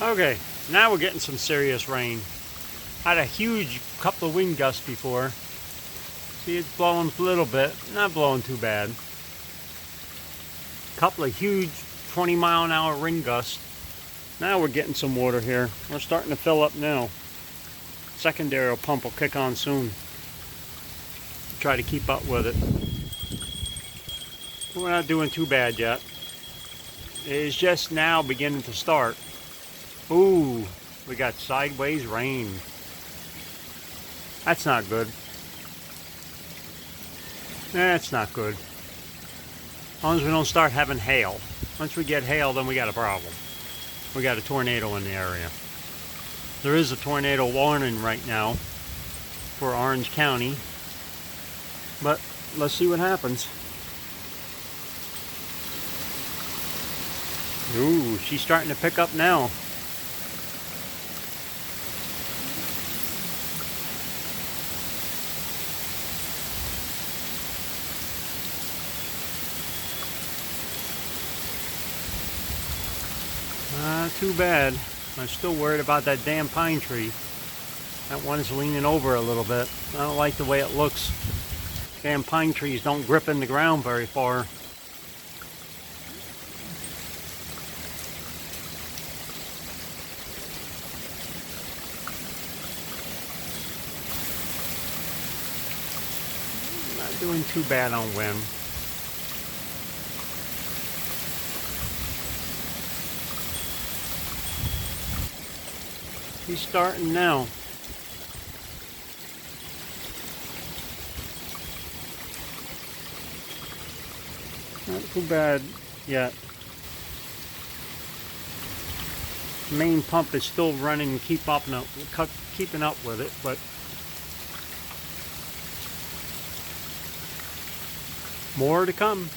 Okay, now we're getting some serious rain. Had a huge couple of wind gusts before. See, it's blowing a little bit, not blowing too bad. Couple of huge 20-mile-an-hour wind gusts. Now we're getting some water here. We're starting to fill up now. Secondary pump will kick on soon. Try to keep up with it. We're not doing too bad yet. It is just now beginning to start. Ooh, we got sideways rain. That's not good. That's not good. As long as we don't start having hail. Once we get hail, then we got a problem. We got a tornado in the area. There is a tornado warning right now for Orange County. But let's see what happens. Ooh, she's starting to pick up now. Not too bad. I'm still worried about that damn pine tree. That one's leaning over a little bit. I don't like the way it looks. Damn pine trees don't grip in the ground very far. Not doing too bad on wind. He's starting now. Not too bad yet. Main pump is still running, keeping up with it, but more to come.